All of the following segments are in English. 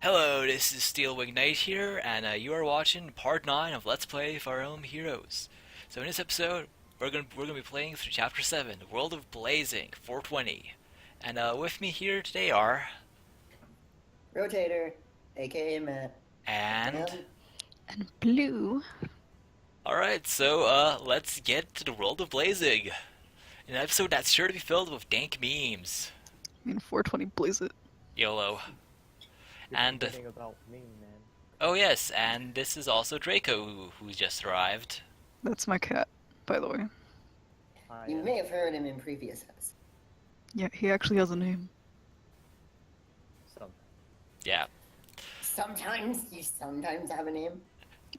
Hello, this is SteelWingKnight here, and you are watching part 9 of Let's Play Fire Emblem Heroes. So in this episode, we're gonna be playing through Chapter 7, The World of Blazing, 420. And with me here today are... Rotator, aka Matt. And... And blue. Alright, so let's get to the World of Blazing. An episode that's sure to be filled with dank memes. I mean, 420 blaze it. YOLO. You're And... forgetting about me, man. Oh yes, and this is also Draco who just arrived. That's my cat, by the way. You may have heard him in previous episodes. Yeah, he actually has a name. Some. Yeah. Sometimes you have a name.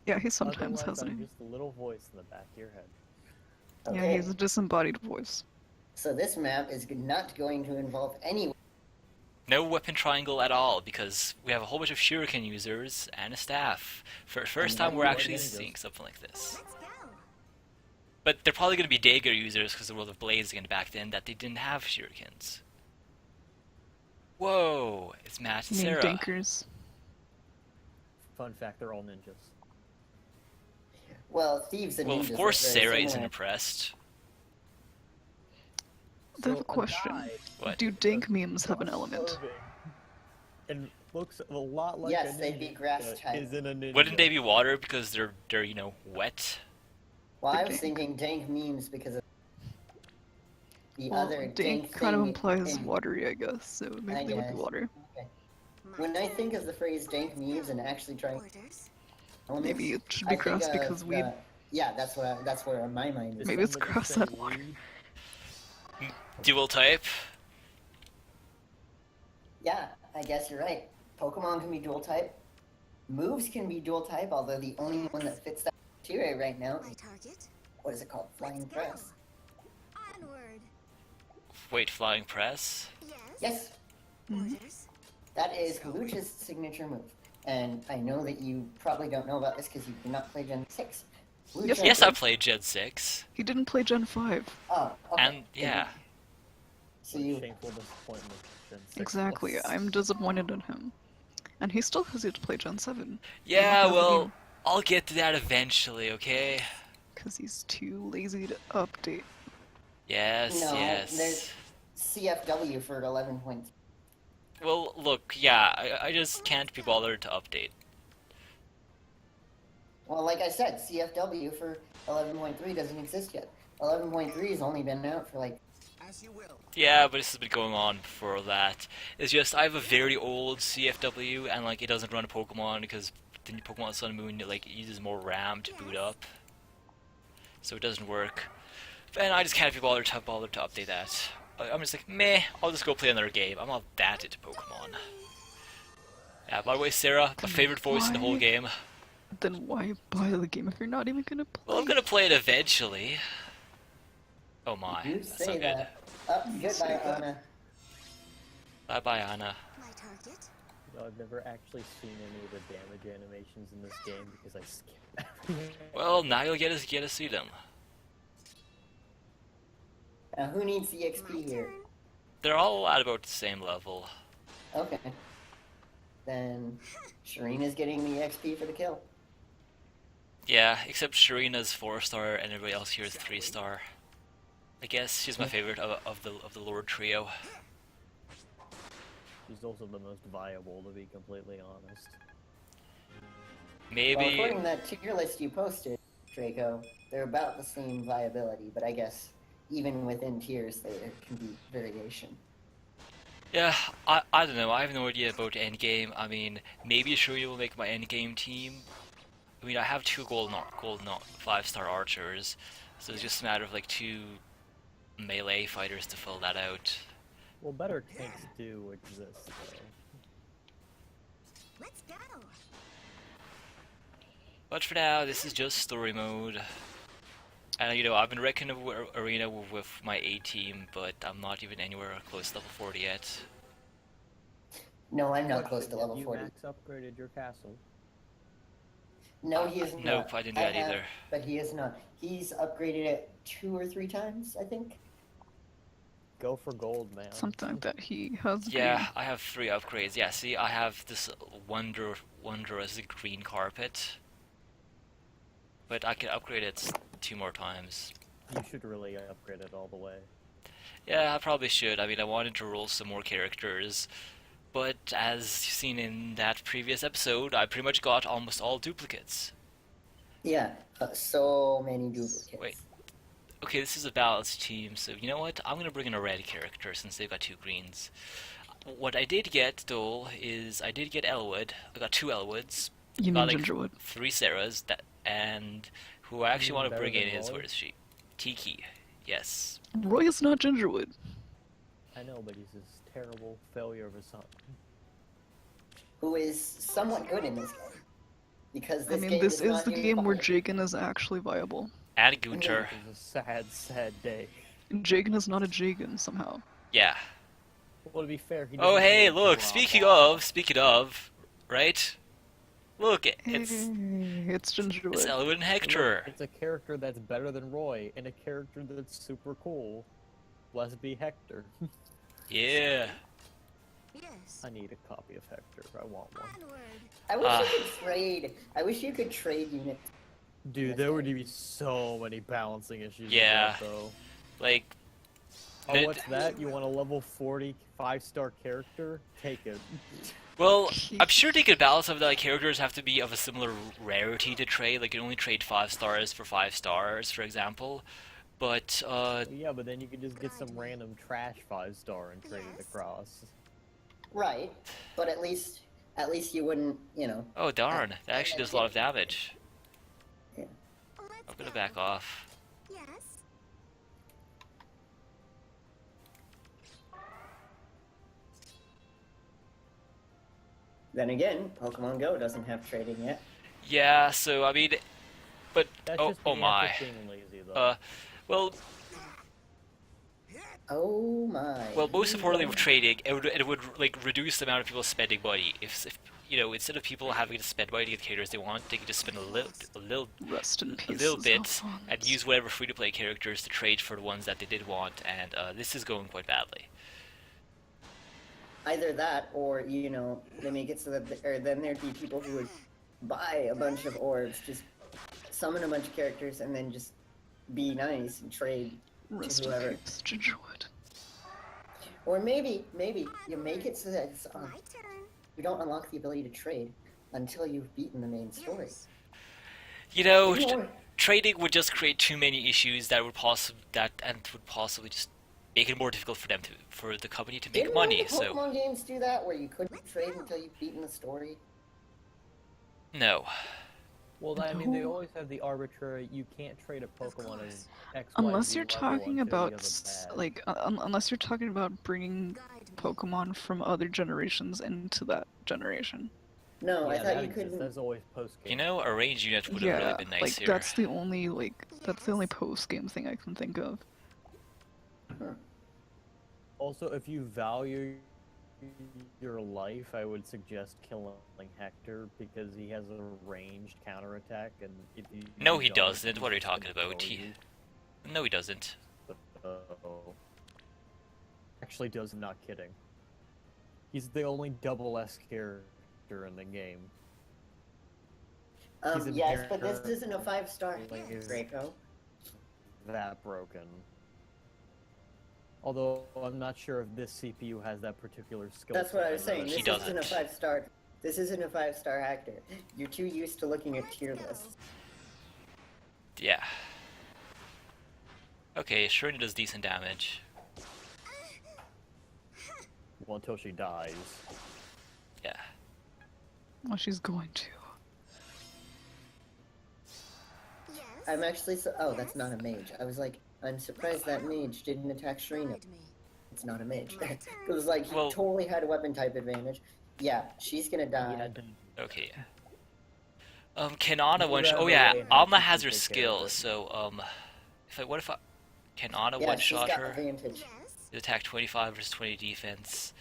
Yeah, he sometimes Otherwise, has a I'm name. just a little voice in the back of your head. Yeah, he has a disembodied voice. So this map is not going to involve any. No weapon triangle at all, because we have a whole bunch of shuriken users and a staff. For first time we're actually seeing something like this. But they're probably going to be dagger users because the World of Blazing and back then that they didn't have shurikens. Whoa, it's Matt and You mean Sarah. dinkers. Fun fact, they're all ninjas. Well, thieves and Well, ninjas of course look very Sarah isn't similar. impressed. I have a question. What? Do dank memes have an element? Starving And looks a lot like Yes, a they'd ninja, be grass but type. isn't a ninja. Wouldn't they be water because they're you know, wet? Well, I was Dank. thinking dank memes because of the Well, other dank dank kind of thing implies in- watery, I guess, so maybe they would be guess. water. Okay. When I think of the phrase dank memes and actually try, Maybe it should I be think grass of because weed. Yeah, that's where my mind is. Maybe it's Somebody grass say and water. weed? Dual type? Yeah, I guess you're right. Pokemon can be dual type. Moves can be dual type, although the only one that fits that criteria right now My is, target. what is it called? Flying Press. Onward. Wait, flying press? Yes. Yes, Orders. that is Lucha's signature move. And I know that you probably don't know about this because you do not play Gen 6. Yes, Lucha- Yes, I played Gen 6. He didn't play Gen 5. Oh, okay. And, yeah. So What a you, shameful disappointment. Gen 6 Exactly, plus. I'm disappointed in him. And he still has yet to play Gen 7. Yeah, well, I'll get to that eventually, okay? Because he's too lazy to update. Yes, no, yes. there's CFW for 11 points. Well, look, yeah, I just can't be bothered to update. Well, like I said, CFW for 11.3 doesn't exist yet. 11.3 has only been out for like. Yeah, but this has been going on before that. It's just, I have a very old CFW, and, like, it doesn't run a Pokemon, because the new Pokemon Sun and Moon, like, it uses more RAM to boot up. So it doesn't work. And I just can't be bothered to update that. I'm just like, meh, I'll just go play another game. I'm not that into Pokemon. Yeah, by the way, Sarah, my favorite voice in the whole Why? game. Then why buy the game if you're not even gonna play? Well, I'm gonna play it eventually. Oh my, You that's so say good. that. Oh, say goodbye, that. Anna. Bye bye, Anna. My target. No, I've never actually seen any of the damage animations in this game because I skip everything. Well, now you'll get to see them. Now, who needs the My XP here? turn. They're all at about the same level. Okay. Then Shireena's getting the XP for the kill. Yeah, except Sharina's 4-star and everybody else here is 3-star. I guess she's my favorite of the Lord trio. She's also the most viable, to be completely honest. Well, Maybe. according to that tier list you posted, Draco, they're about the same viability, but I guess even within tiers there can be variation. Yeah, I don't know. I have no idea about endgame. I mean, maybe Sharina will make my endgame team. I mean, I have 2 gold 5-star archers, so it's just a matter of like 2 melee fighters to fill that out. Well, better tanks do exist, though. Let's go. But for now, this is just story mode. And you know, I've been wrecking the arena with my A team, but I'm not even anywhere close to level 40 yet. No, I'm not close to Have level you 40. max upgraded your castle? No, he is not. Nope, I didn't do that have, either. But he is not. He's upgraded it 2 or 3 times, I think. Go for gold, man. Something like that. He has Yeah, green. I have 3 upgrades. Yeah, see, I have this wondrous green carpet, but I can upgrade it 2 more times. You should really upgrade it all the way. Yeah, I probably should. I mean, I wanted to roll some more characters, but as seen in that previous episode, I pretty much got almost all duplicates. Yeah, so many duplicates. Wait. Okay, this is a balanced team, so you know what? I'm gonna bring in a red character since they've got 2 greens. What I did get, though, is I did get Eliwood. I got 2 Elwoods. You Got mean like Gingerwood? 3 Sarahs, and who I actually want to Better bring in than is, Roy? where is she? Tiki. Yes. Roy is not Gingerwood. I know, but he's this terrible failure of a son. Who is somewhat good in this game. Because I this mean, game this does is not the do game where fire. Jagan is actually viable. And Gunter. It's a sad, sad day. And Jagan is not a Jagan somehow. Yeah. Well, to be fair, he Oh, doesn't hey, really look, drop speaking of, right? Look, it's It's Gingerwood. Eliwood and Look, Hector. it's a character that's better than Roy, and a character that's super cool. Let's be Hector. Yeah. Yes. I need a copy of Hector. I want one. Onward. I wish you could trade. I wish you could trade units. Dude, there would be so many balancing issues. with Yeah. that, though. Like, Oh, That- what's that? You want a level 40 5-star character? Take it. well, I'm sure they could balance some of the like, characters have to be of a similar rarity to trade. Like, you can only trade 5 stars for 5 stars, for example. But, Yeah, but then you could just get some random trash 5-star and trade it across. Right, but at least you wouldn't, you know. oh darn, that actually does a lot of damage. Yeah. Let's I'm gonna go. back off. Yes. Then again, Pokemon Go doesn't have trading yet. Yeah, so, I mean, but, That's oh, just oh the my. Epic being lazy, though. Well, Oh my. Well, most importantly with trading, it would like reduce the amount of people spending money. If you know, instead of people having to spend money to get the characters they want, they can just spend a Rest in peace. little bit and use whatever free-to-play characters to trade for the ones that they did want. And this is going quite badly. Either that, or you know, they make it so that, or then there'd be people who would buy a bunch of orbs, just summon a bunch of characters, and then just be nice and trade Rest to in whoever. peace, Gingerwood. Or maybe you make it so that it's, My turn. you don't unlock the ability to trade until you've beaten the main story. Yes. You know, Or- trading would just create too many issues that would possibly just make it more difficult for the company to make Didn't money. all the So Pokemon games do that, where you couldn't trade until you've beaten the story? no. Well, I mean, they No. always have the arbitrary, you can't trade a Pokemon in X, Y, Unless Z you're level talking until about you have a badge. like, unless you're talking about bringing Guide me. Pokemon from other generations into that generation. No, I Yeah, thought that you exists. couldn't. That's always post-game. You know, a range unit would have Yeah, really been nice like here. that's the only post game thing I can think of. Also, if you value your life, I would suggest killing Hector because he has a ranged counterattack, and if you No, he don't, doesn't. What are you he's gonna talking about? kill He... you. No, he doesn't. Actually does, I'm not kidding. He's the only double S character in the game. He's Yes, but this inherently isn't a 5-star is Draco. that broken. Although I'm not sure if this CPU has that particular skill. That's what set I was in saying. it. This He isn't a doesn't. 5-star. This isn't a 5-star actor. You're too used to looking at tier lists. Yeah. Okay, Shirley does decent damage. Well, until she dies. Yeah. Well, she's going to. Yes. I'm actually oh, that's not a mage. I was like, I'm surprised that mage didn't attack Shrina. Guide me. It's not a mage. My it turn. was like he Well- totally had a weapon type advantage. Yeah, she's gonna die. Yeah, Okay. Can Anna one Yeah, shot? Oh the yeah, way it Alma happens has to her take care of skill. it. So what if I can Anna Yeah, one she's shot got her? advantage. Yes. Attack 25 versus 20 defense.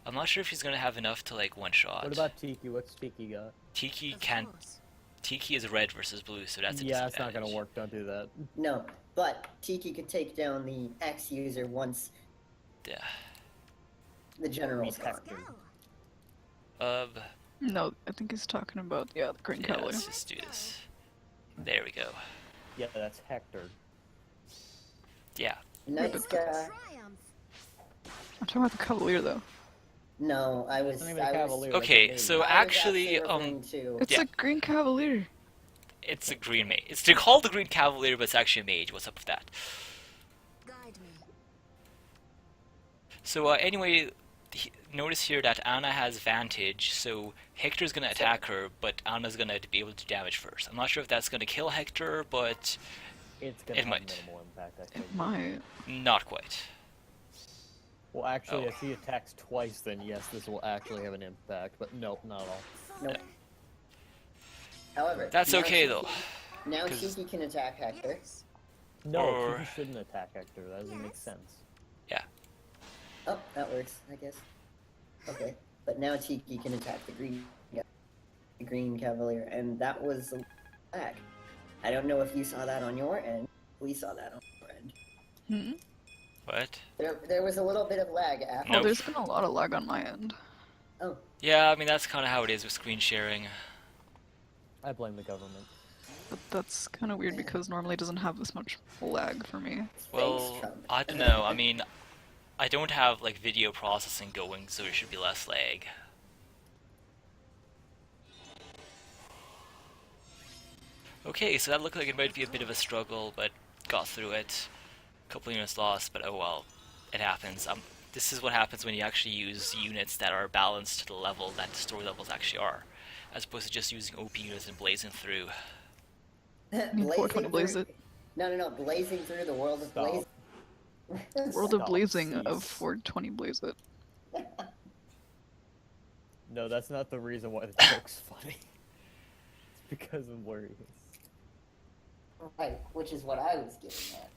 I'm not sure if she's gonna have enough to like one shot. What about Tiki? What's Tiki got? Tiki? Of Can course. Tiki is red versus blue, so that's a Yeah, it's not disadvantage. gonna work. Don't do that. No, but Tiki could take down the X user once Yeah. The general's Meet gone. Hector. No, I think he's talking about, yeah, the Green Yeah, Cavalier. let's just do this. There we go. Yeah, that's Hector. Yeah. Nice guy. Triumph. I'm talking about the Cavalier, though. No, I was. It's not even a I was, Cavalier. that's a Okay, mage. so I was actually, referring to. It's Yeah. a Green Cavalier. it's a green mage. It's they're called the Green Cavalier, but it's actually a mage. What's up with that? Guide me. So anyway, notice here that Anna has Vantage, so Hector's gonna attack her, but Anna's gonna be able to do damage first. I'm not sure if that's gonna kill Hector, but It's gonna it have might. minimal impact, I think. It might. not quite. Well, actually, Oh. if he attacks twice, then yes, this will actually have an impact. But nope, not at all. Nope. However, That's now okay Tiki- though. Now 'cause- Tiki can attack Hector. Yes. No, Or- Tiki shouldn't attack Hector. That doesn't make sense. Oh, that works, I guess. Okay, but now Tiki can attack the green Cavalier, and that was a lag. I don't know if you saw that on your end. We saw that on our end. Hmm? What? There was a little bit of lag after. Oh, Nope. there's been a lot of lag on my end. Oh, Yeah, I mean that's kind of how it is with screen sharing. I blame the government. But that's kind of weird because normally it doesn't have this much lag for me. Well, thanks, Trump. I don't know. I mean, I don't have like video processing going, so there should be less lag. Okay, so that looked like it might be a bit of a struggle, but got through it. A couple units lost, but oh well, it happens. This is what happens when you actually use units that are balanced to the level that the story levels actually are, as opposed to just using OP units and blazing through. mean, 420 blaze through- it. No, blazing through the world of Stop. Blaze. World of Stop, Blazing of cease. 420 blaze it. No, that's not the reason why the joke's funny. It's because of where he is. Right, which is what I was getting at.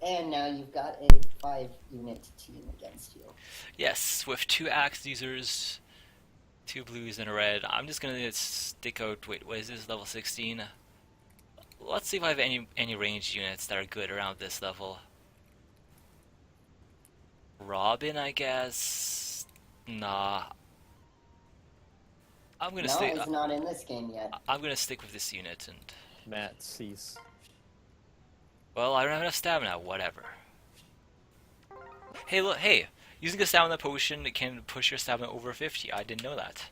And now you've got a 5-unit team against you. Yes, with 2 axe users, 2 blues and a red. I'm just gonna stick out. Wait, what is this? Level 16. Let's see if I have any ranged units that are good around this level. Robin, I guess. Nah. I'm gonna No, stick. he's not in this game yet. I'm gonna stick with this unit, and Matt, cease. well, I don't have enough stamina. Whatever. Hey, look! Hey, using a stamina potion can push your stamina over 50. I didn't know that.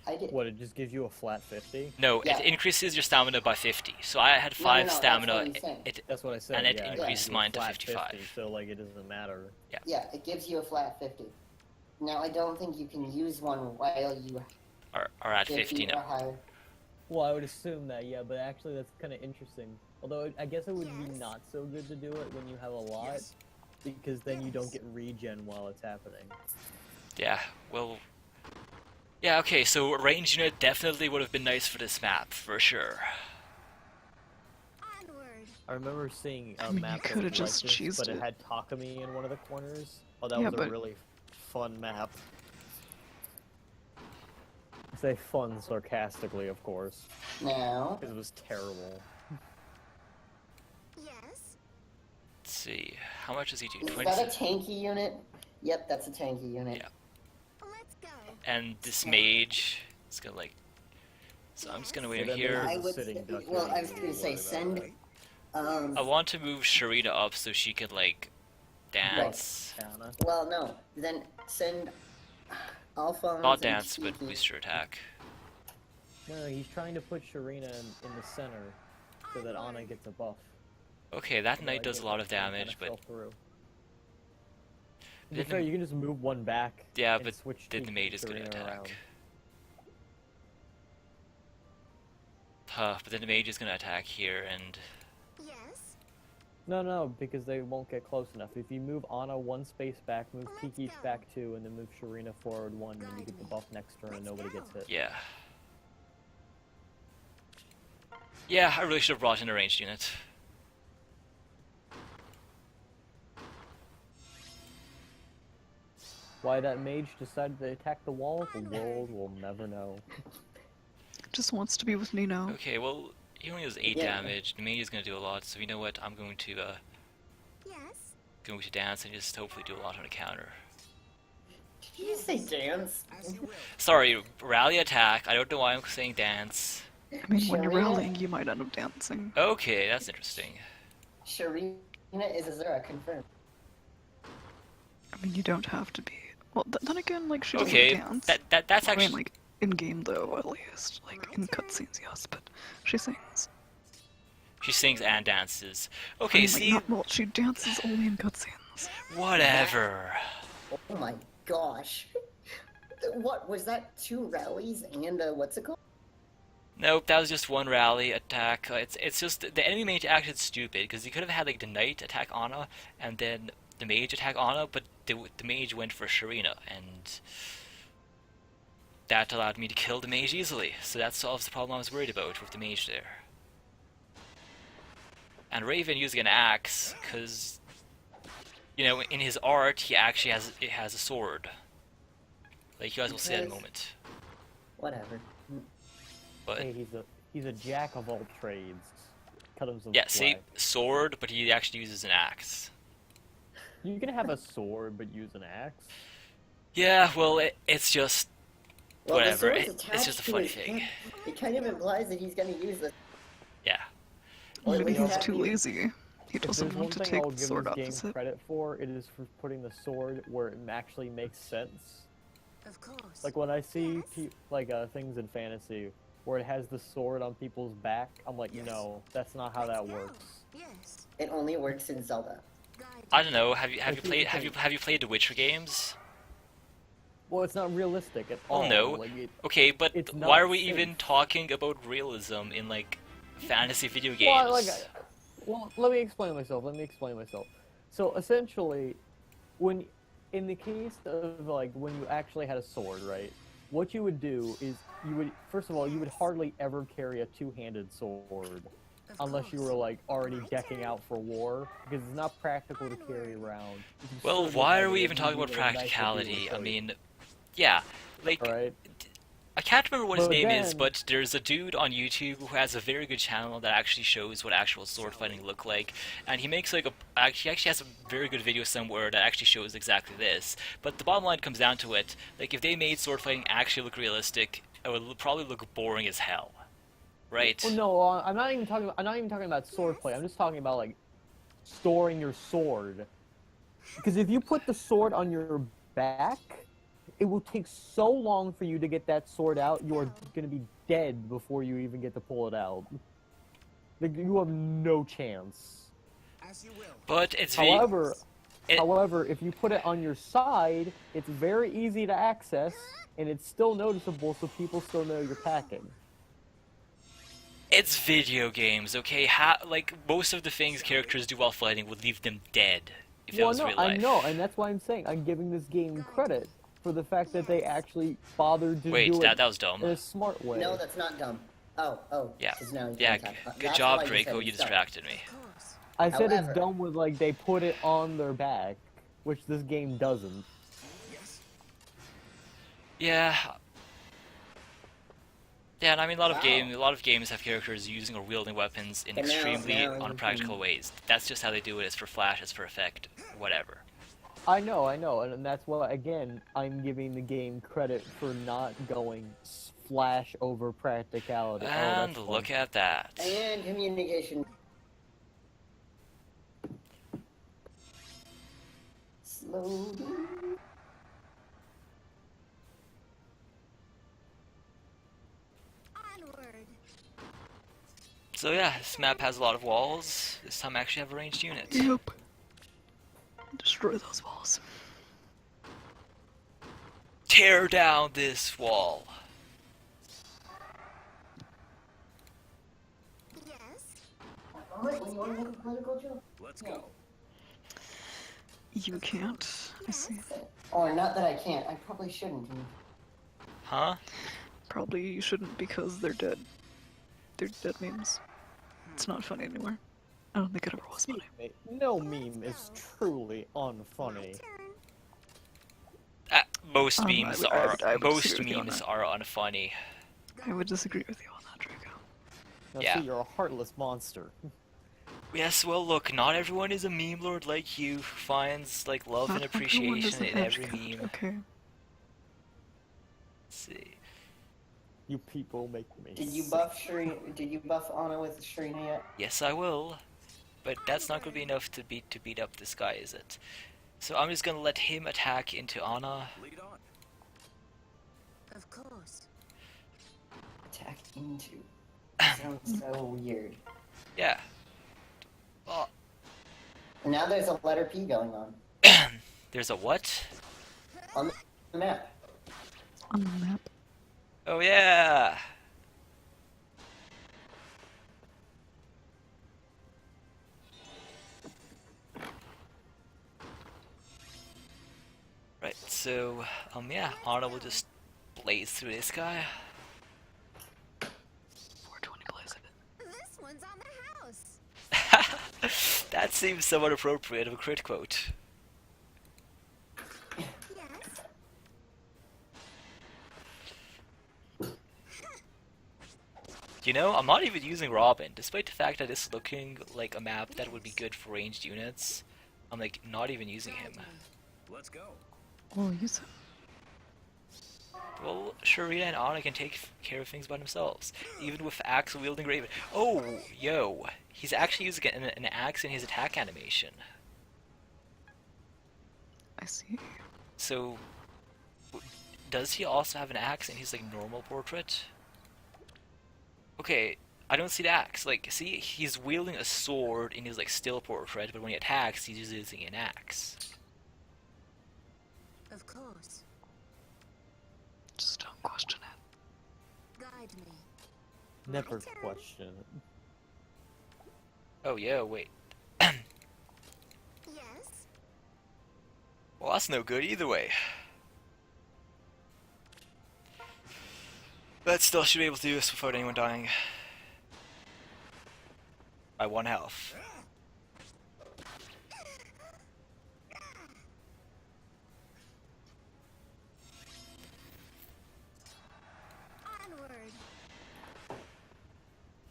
I did. What, it just gives you a flat 50? No, Yeah. it increases your stamina by 50. So I had No, 5 no, that's stamina. what I'm saying. That's what I said. And it yeah, increased gives you a mine to flat 55. 50, so, like, it doesn't matter. Yeah, it gives you a flat 50. Now, I don't think you can use one while you Are at 50 or now. higher. Well, I would assume that, yeah, but actually that's kind of interesting. Although, I guess it would be not so good to do it when you have a lot, because then you don't get regen while it's happening. Yeah, well... Yeah, okay, so a ranged unit definitely would have been nice for this map, for sure. Onward. I remember seeing a I mean, you map that coulda was just like this, cheesed but it it. had Takumi in one of the corners. Oh, that Yeah, was a but- really fun map. I say fun sarcastically, of course, Now, because it was terrible. Yes. Let's see, how much does he do? is 20. that a tanky unit? Yep, that's a tanky unit. Yeah. Let's go. And this mage is gonna like... So I'm just gonna wait So in that here. I means would sitting say- duck well, I was range gonna is say what send- about I want to move Sharita up so she could like dance. Anna. Well, no. Then send Alphonse Not and dance, but Tiki. boost her attack. No, he's trying to put Sharina in the center so that Anna gets a buff. Okay, that Although knight I does a think lot of that kinda damage, but fell through. To be Didn't- fair, you can just move one back. yeah, and but switch then the Tiki mage and is gonna Sharina attack. around. But then the mage is gonna attack here, and Yes. No, because they won't get close enough. If you move Anna one space back, move Tiki back 2, and then move Sharina forward 1, then you get the buff next turn and nobody gets hit. yeah. Yeah, I really should have brought in a ranged unit. Why that mage decided to attack the wall, the world will never know. Just wants to be with Nino. Okay, well, he only does 8 Yeah. damage. The mage is gonna do a lot, so you know what? I'm going to Yes. going to dance and just hopefully do a lot on a counter. Did you say dance? Sorry, rally attack. I don't know why I'm saying dance. I mean, when you're Sharina? rallying, you might end up dancing. Okay, that's interesting. Sharina is Azura, confirmed. I mean, you don't have to be. Well, then again, like, she Okay, doesn't dance. that's I mean, actually like, in game though, at least. Like, in cutscenes, yes, but she sings. she sings and dances. I Okay, mean, see, like, well, she dances only in cutscenes. whatever. Oh my gosh. What, was that 2 rallies and what's it called? Nope, that was just one rally attack. It's just the enemy mage acted stupid because he could have had like the knight attack Ana and then the mage attack Ana, but the mage went for Sharina, and that allowed me to kill the mage easily. So that solves the problem I was worried about with the mage there. And Raven using an axe because, you know, in his art he actually has a sword. Like you guys will see that in a moment. Whatever. But Hey, he's a jack of all trades. Cut him some yeah, see, slack. sword, but he actually uses an axe. You can have a sword but use an axe. Yeah, well, it's just Well, the whatever. sword's It's attached just a to funny his thing. head. It kind of implies that he's gonna use this. Yeah. Well, Maybe we don't he's have too to- lazy. He If there's doesn't one want to thing take I'll the give sword this off game his hip. credit for, it is for putting the sword where it actually makes sense. Of course. Like when I see things in fantasy where it has the sword on people's back, I'm like, no, that's not how that works. Yes. It only works in Zelda. Guide I don't know. Have you Well, played the Witcher games? Well, it's not realistic at Well, all. no. Like, Okay, but It's why not are we safe. even talking about realism in like fantasy video games? Well, let me explain myself. So essentially, in the case of like when you actually had a sword, right? What you would do is first of all you would hardly ever carry a two-handed sword Of unless you course. were like already decking out for war because it's not practical to carry around. It's Well, absurdly why are heavy we and even talking you'd about be, like, nice to be practicality? I carry. mean, yeah, like Right? I can't remember what his But name is, again- but there's a dude on YouTube who has a very good channel that actually shows what actual sword fighting look like, and he makes like he actually has a very good video somewhere that actually shows exactly this. But the bottom line comes down to it, like if they made sword fighting actually look realistic, it would probably look boring as hell, right? Well, no, I'm not even talking about sword play. I'm just talking about like storing your sword. Because if you put the sword on your back, it will take so long for you to get that sword out. You are going to be dead before you even get to pull it out. Like, you have no chance. As you will. But it's However, it- if you put it on your side, it's very easy to access, and it's still noticeable, so people still know you're packing. it's video games, okay? Like most of the things characters do while fighting would leave them dead if that was real life. I know, and that's why I'm saying I'm giving this game credit for the fact that they actually bothered to Wait, do that it was dumb. in a smart way. No, that's not dumb. Oh. Yeah, 'cause now he's yeah. on top. Good That's job, why you Draco. said You it's dumb. distracted me. Of course. I said However- it's dumb with like they put it on their back, which this game doesn't. Yes. Yeah. Yeah, and I mean a lot Wow. of games have characters using or wielding weapons in And now- extremely now you unpractical can- ways. That's just how they do it. It's for flash, it's for effect, whatever. I know, and that's why again I'm giving the game credit for not going flash over practicality. And look at that. And communication. Slowly. Onward. So yeah, this map has a lot of walls. This time I actually have a ranged unit. Yep. Destroy those walls. Tear down this wall. Yes. Alright, when you want to make a political joke. Let's go. You can't. I see. Or not that I can't. I probably shouldn't. Huh? Probably you shouldn't because they're dead. They're dead memes. It's not funny anymore. I don't think it ever was funny. No meme is truly unfunny. Turn. Most I memes would- are I would most disagree with you on memes that. are unfunny. I would disagree with you on that, Draco. Now, Yeah. see, you're a heartless monster. Yes, well, look, not everyone is a meme lord like you who finds like love and Not everyone is appreciation an in edge every cut, meme. okay. Let's see. You people make me. Did you sick. buff Shireen? Did you buff Anna with Shireen yet? Yes, I will. But that's not gonna be enough to beat up this guy, is it? So I'm just gonna let him attack into Anna. Lead on. Of course. Attack into. Sounds so weird. Yeah. Oh, And now there's a letter P going on there's a what? on the map. On the map. Oh yeah. Right, so, yeah, Anna will just blaze through this guy. 420 blaze it. This one's on the house. That seems somewhat appropriate of a crit quote. Yes. You know, I'm not even using Robin, despite the fact that this is looking like a map that would be good for ranged units. I'm like not even using him. Let's go. Oh, use it. Well, Shireen and Anna can take care of things by themselves, even with axe wielding Raven. Oh, yo, he's actually using an axe in his attack animation. I see. So, does he also have an axe in his like normal portrait? Okay, I don't see the axe. Like, see, he's wielding a sword in his like still portrait, but when he attacks, he's using an axe. Of course. Just don't question it. Guide me. Never question it. Oh yeah, wait. Yes. Well, that's no good either way. But still should be able to do this without anyone dying. By 1 health. Onward.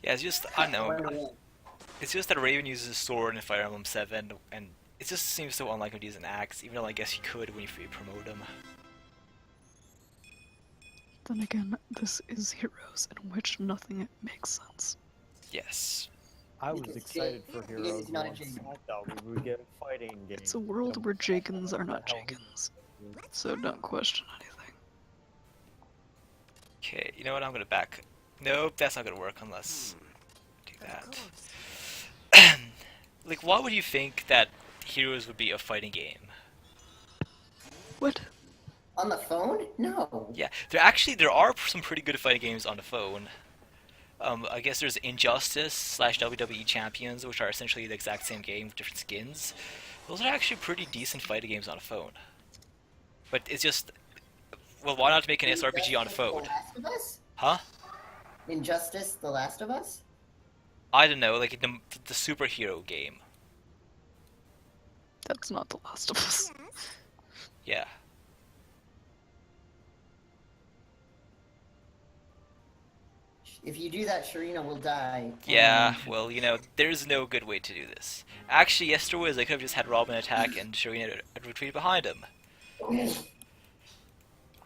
Yeah, it's just, I don't know. It's just that Raven uses a sword in Fire Emblem 7, and it just seems so unlikely to use an axe, even though I guess he could when you promote him. Then again, this is Heroes, in which nothing makes sense. Yes. I was Because excited for Jake Heroes is not a once. Jake. I thought we would get a fighting game. It's a world where Jakens are not What the hell? Jakens, so don't question anything. Okay, you know what, I'm gonna back. Nope, that's not gonna work unless... do Of that. course. Like, why would you think that Heroes would be a fighting game? What? On the phone? No. Yeah, there are some pretty good fighting games on the phone. I guess there's Injustice / WWE Champions, which are essentially the exact same game with different skins. Those are actually pretty decent fighting games on a phone. But it's just, well, why not make an SRPG on a phone? The Last of Us? Huh? Injustice: The Last of Us? I don't know, like the superhero game. That's not The Last of Us. Yes. Yeah. If you do that, Sharina will die. Yeah, well, you know, there's no good way to do this. Actually, yesterwards, I could have just had Robin attack and Sharina retreat behind him.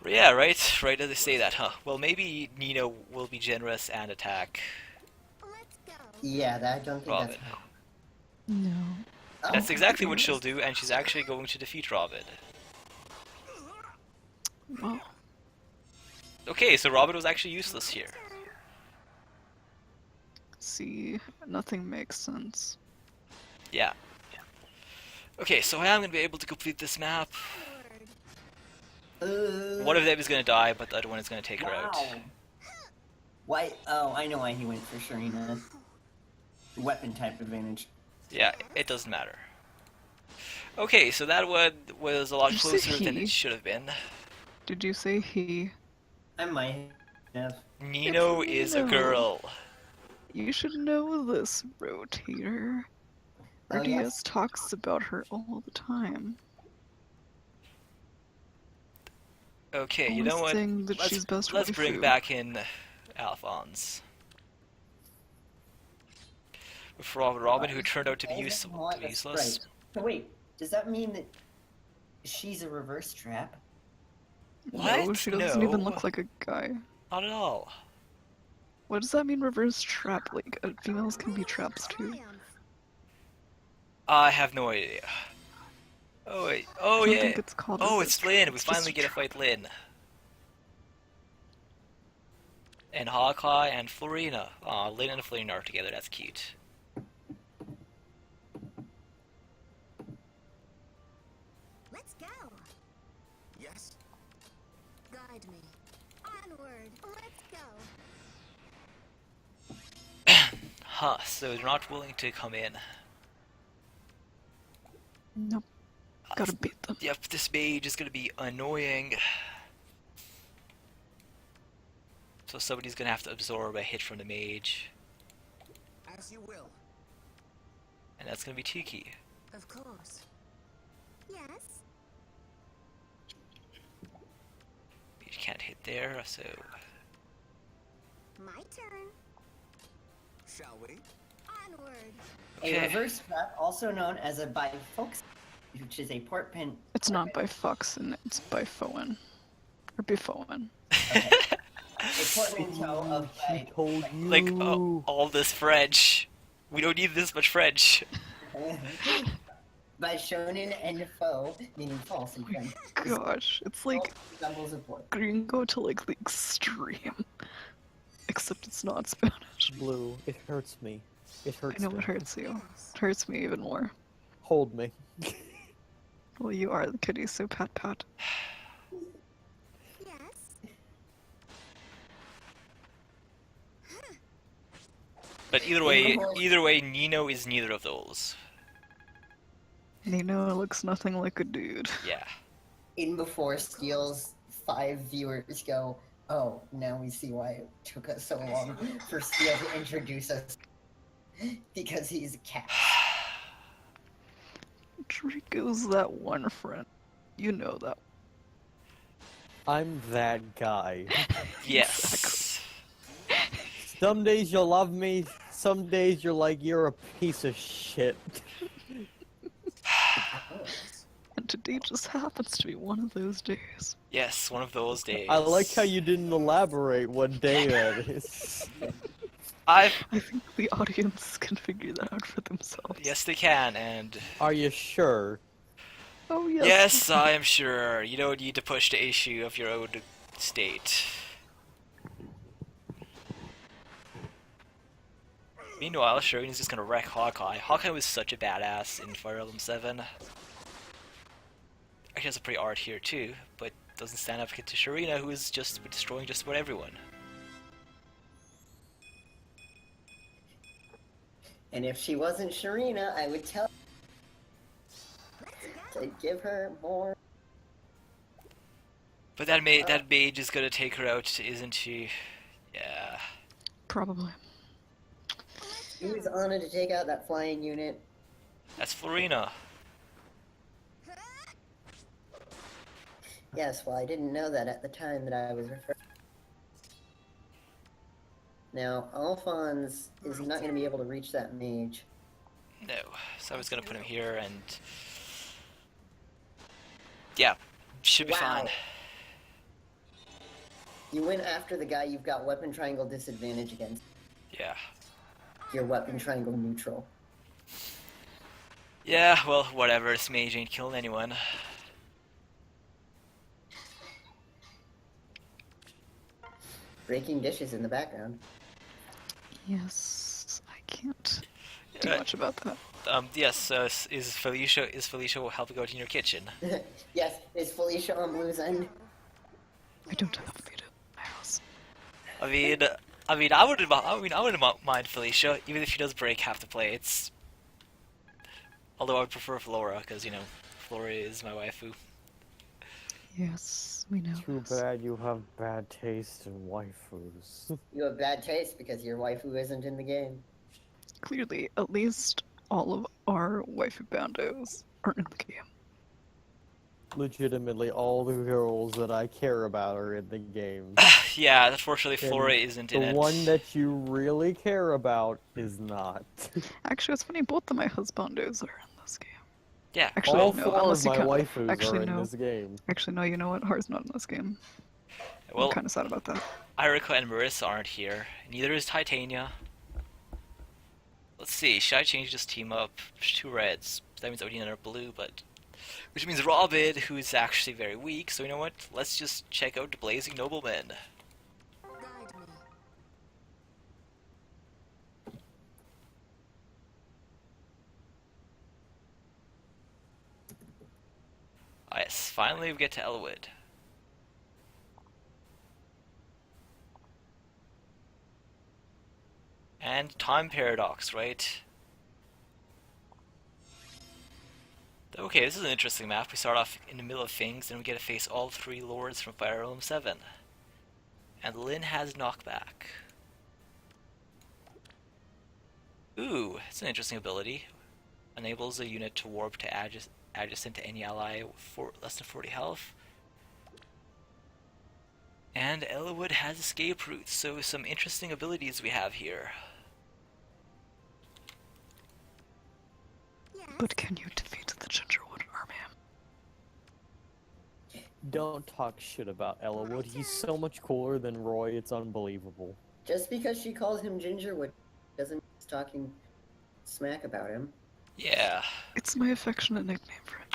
Yeah, right? Right as they say that, huh? Well, maybe Nino will be generous and attack Let's go. Yeah, that, I don't think Robin. No. that's... That's exactly what she'll do, and she's actually going to defeat Robin. Well, Okay, so Robin was actually useless here. see, nothing makes sense. Yeah. Okay, so I am going to be able to complete this map. Onward. One of them is going to die, but the other one is going to take her out. Wow. Why? Oh, I know why he went for Sharina. Weapon type advantage. Yeah, it doesn't matter. Okay, so that one was a lot Did you say closer than he? it should have been. Did you say he? I might have. Nino is a Nino. girl. You should know this, Rotator. Oh, RDS yes. talks about her all the time. Okay, you Always know what? saying that she's best Let's bring waifu. back in Alphonse. With Robin, who turned out to be That's useless. right. So wait, does that mean that she's a reverse trap? What? No, she doesn't even No. look like a guy. Not at all. What does that mean, reverse trap? Like, females can be traps too? Triumph. I have no idea. Oh wait. Oh I don't yeah. think it's called Oh, reverse it's trap, Lynn. We it's just finally a get to trap. fight Lynn. And Hawkeye and Florina. Aw, Lynn and Florina are together. That's cute. Let's go. Yes. Guide me. Onward. Let's go. Huh, so they're not willing to come in. Nope. Gotta beat them. Yep, this mage is gonna be annoying. So somebody's gonna have to absorb a hit from the mage. As you will. And that's gonna be Tiki. Of course. Yes. Mage can't hit there, so... My turn. Shall we? Onward. A Okay. reverse trap, also known as a bifox, which is a port pin. It's not by Foxen, it's by Foen. Or Bifoen. Okay. A portmanteau of She told you. Like, all this French. We don't need this much French. by shonen and foe, meaning false in French. Gosh, it's like Resembles a port. gringo to like the extreme. Except it's not Spanish. Blue, it hurts me. It hurts I know me. it hurts you. Yes. It hurts me even more. Hold me. Well, you are the kitty, so pat pat. Yes. But either way, Nino is neither of those. Nino looks nothing like a dude. Yeah. In before Steel's 5 viewers go, oh, now we see why it took us so long for Steel to introduce us. Because he's a cat. Draco's that one friend. You know that. I'm that guy. Yes. Some days you'll love me, some days you're like, you're a piece of shit. And today just happens to be one of those days. Yes, one of those days. I like how you didn't elaborate what day that is. I've... I think the audience can figure that out for themselves. Yes, they can, and... Are you sure? Oh, yes. Yes, I am sure. You don't need to push the issue of your own state. Meanwhile, Shogun is just gonna wreck Hawkeye. Hawkeye was such a badass in Fire Emblem 7. Actually has a pretty art here too, but doesn't stand up to Sharina, who is just destroying just about everyone. And if she wasn't Sharina, I would tell to give her more. But that mage is gonna take her out, isn't she? Yeah. Probably. Who's on it to take out that flying unit? That's Florina. Yes, well, I didn't know that at the time that I was referring. Now, Alphonse is not going to be able to reach that mage. No. So I was gonna put him here and... Yeah. Should be Wow. fine. You went after the guy you've got weapon triangle disadvantage against. Yeah. Your weapon triangle neutral. Yeah, well, whatever. This mage ain't killing anyone. Breaking dishes in the background. Yes, I can't do Uh, much about that. Yes, is Felicia helping out in your kitchen? Yes, is Felicia on Blue's end? I don't have food at my house. I wouldn't mind Felicia, even if she does break half the plates. Although I would prefer Flora, because, you know, Flora is my waifu. Yes, we know. Too this. bad you have bad taste in waifus. You have bad taste because your waifu isn't in the game. Clearly, at least all of our waifu bandos are in the game. legitimately all the girls that I care about are in the game. Yeah, unfortunately, And Flora isn't in the it. one that you really care about is not. Actually, it's funny, both of my husbandos are in this game. Yeah, Actually, All no, four unless of you my count. waifus Actually, are in no. this game. Actually, no, you know what? Haru's not in this game. I'm well, kind of sad about that. Irika and Marissa aren't here. Neither is Titania. Let's see, should I change this team up? There's 2 reds. That means Odin are blue, but... Which means Robin, who's actually very weak, so you know what? Let's just check out the Blazing Noblemen. Guide me. Ah, yes, finally we get to Eliwood. And time paradox, right? Okay, this is an interesting map. We start off in the middle of things, and we get to face all 3 lords from Fire Emblem 7. And Lyn has knockback. Ooh, it's an interesting ability. Enables a unit to warp to adjacent to any ally for less than 40 health. And Eliwood has escape routes, so some interesting abilities we have here. Yes. But can you defeat the Gingerwood army? Don't talk shit about Eliwood. He's so much cooler than Roy, it's unbelievable. Just because she calls him Gingerwood doesn't mean she's talking smack about him. Yeah. It's my affectionate nickname for him.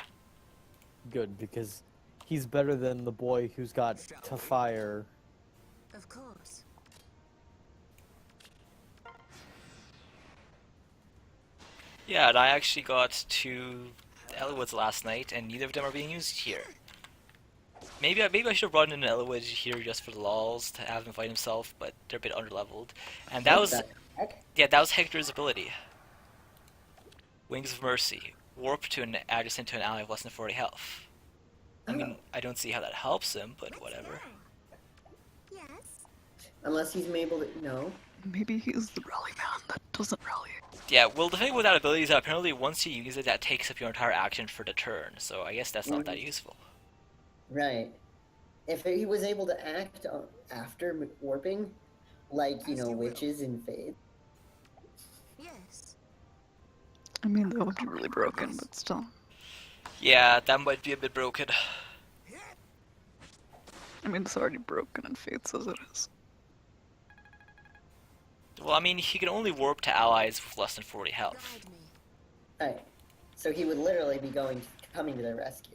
Good, because he's better than the boy who's got to fire. Of course. Yeah, and I actually got 2 Eliwoods last night, and neither of them are being used here. Maybe I should have brought in an Eliwood here just for the lols to have him fight himself, but they're a bit underleveled. And that What was, the heck? yeah, that was Hector's ability. Wings of Mercy. Warp to an adjacent to an ally with less than 40 health. I mean, I don't see how that helps him, but whatever. Yes. Unless he's able to. No. Maybe he's the rally man that doesn't rally. Yeah, well, the thing with that ability is that apparently once you use it, that takes up your entire action for the turn, so I guess that's not that useful. Right. If he was able to act after warping, like, you know, witches in Fade. Yes. I mean, that would be really broken, but still. Yeah, that might be a bit broken. I mean, it's already broken in Fates as it is. Well, I mean, he can only warp to allies with less than 40 health. Guide me. Right. So he would literally be coming to their rescue.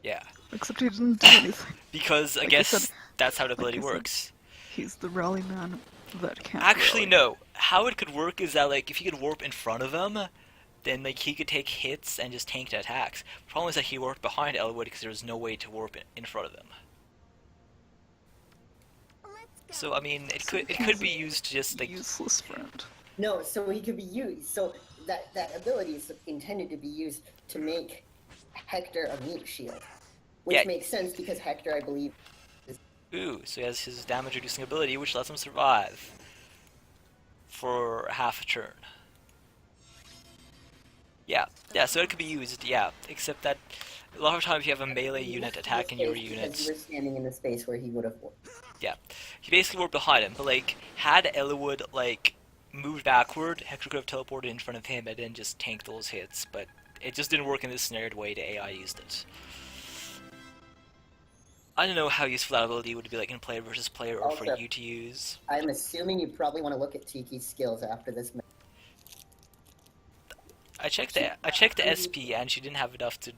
Yeah. Except he didn't do anything. Because I Like I guess said- that's how the like ability I said. works. He's the rally man that can't Actually, rally. no. How it could work is that, like, if he could warp in front of them, then, like, he could take hits and just tank the attacks. The problem is that he warped behind Eliwood because there was no way to warp in front of them. Let's So, go. I mean, it could be used to just, like... Useless friend. No, so he could be used. So that ability is intended to be used to make Hector a meat shield. Which Yeah. makes sense because Hector, I believe, Ooh, so he has his damage reducing ability, which lets him survive for half a turn. Yeah, so it could be used, yeah, except that a lot of times you have a melee unit attacking your because you unit. were standing in the space where he would have warped. Yeah, he basically warped behind him, but like, had Eliwood, like, moved backward, Hector could have teleported in front of him and then just tanked those hits, but it just didn't work in this scenario the way the AI used it. I don't know how useful that ability would be like in player versus player or for Also- you to use. I'm assuming you probably want to look at Tiki's skills after this match. I checked the SP and she didn't have enough to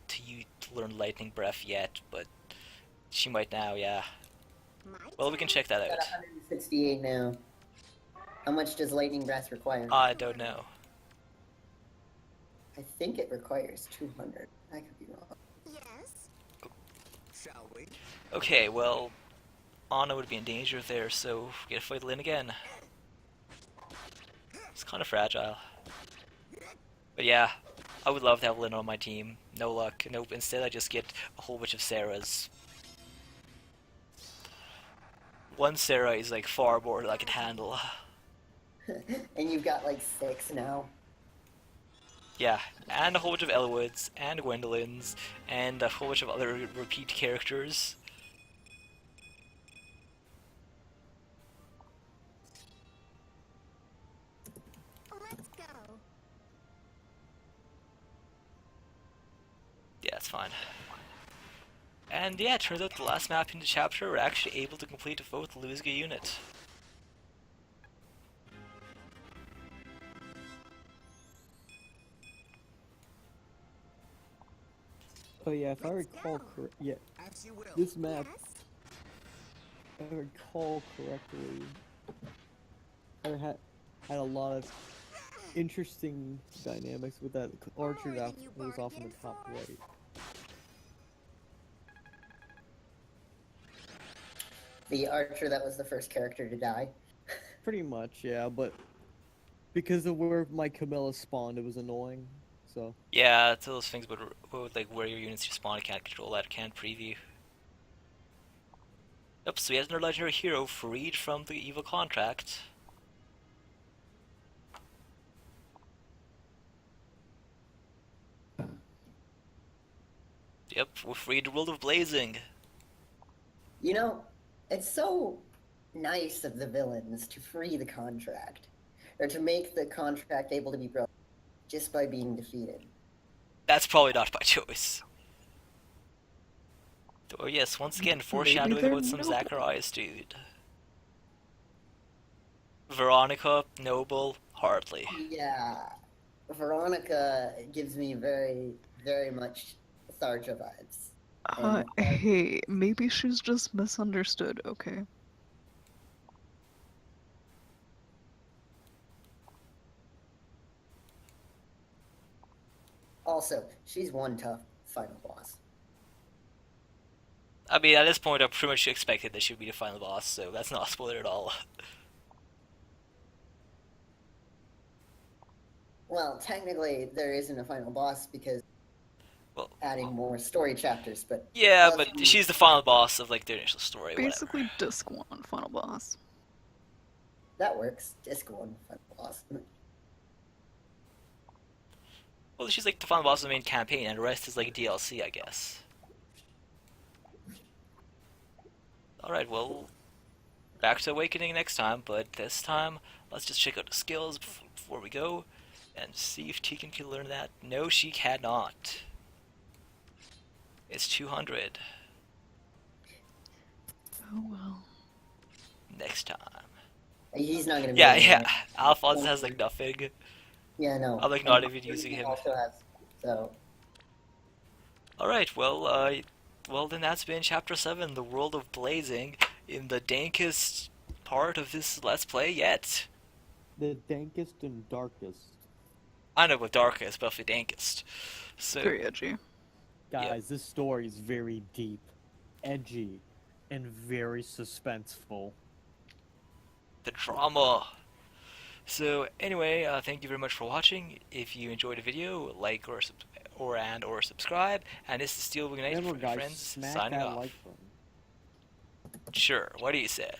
learn Lightning Breath yet, but she might now, yeah. My Well, we can check that Got out. 168 now. How much does Lightning Breath require? I don't know. I think it requires 200. I could be wrong. Yes. Shall we? Okay, well, Anna would be in danger there, so we gotta fight Lyn again. It's kind of fragile. But yeah, I would love to have Lyn on my team. No luck. Nope, instead I just get a whole bunch of Sarahs. One Sarah is like far more than I can handle. And you've got like 6 now. Yeah, and a whole bunch of Eliwoods, and Gwendolyn's, and a whole bunch of other repeat characters. Let's go. Yeah, it's fine. And yeah, it turns out the last map in the chapter, we're actually able to complete a both Luzga unit. Oh yeah, if I Let's recall go. yeah, As you will. this map, Yes. if I recall correctly, had a lot of interesting dynamics with that archer that you was off in the bargained top for. right. The archer that was the first character to die. Pretty much, yeah, but because of where my Camilla spawned, it was annoying. So Yeah, it's those things about like where your units respawn, I can't control that, I can't preview. Yep, so we have another legendary hero freed from the evil contract. Yep, we're freed the world of blazing. You know, it's so nice of the villains to free the contract, or to make the contract able to be broken just by being defeated. That's probably not by choice. Oh yes, once again, foreshadowing they're about some noble. Zacharias, dude. Veronica, noble, hardly. Yeah, Veronica gives me very, very much Tharja vibes. Hey, maybe she's just misunderstood, okay? Also, she's one tough final boss. I mean, at this point, I pretty much expected that she would be the final boss, so that's not a spoiler at all. Well, technically, there isn't a final boss because Well, adding more story chapters, but yeah, let's but be- she's the final boss of like the initial story, Basically, whatever. Disc 1 final boss. that works. Disc one final boss. Well, she's like the final boss of the main campaign, and the rest is like DLC, I guess. Alright, well, back to Awakening next time, but this time, let's just check out the skills before we go, and see if Tegan can learn that. No, she cannot. It's 200 Oh well. next time. He's not gonna be. Yeah, able to- yeah, Alphonse has like nothing. Yeah, no. I'm like not even using him. Also has, so Alright, well then that's been Chapter 7, The World of Blazing, in the dankest part of this Let's Play yet. the dankest and darkest. I know what darkest, but the dankest. So, Very edgy. Guys, this story is very deep, edgy, and very suspenseful. the drama. So anyway, thank you very much for watching. If you enjoyed the video, like or subscribe. And this is SteelWingKnight Remember, for guys, friends smack signing that off. like button. Sure. What do you said?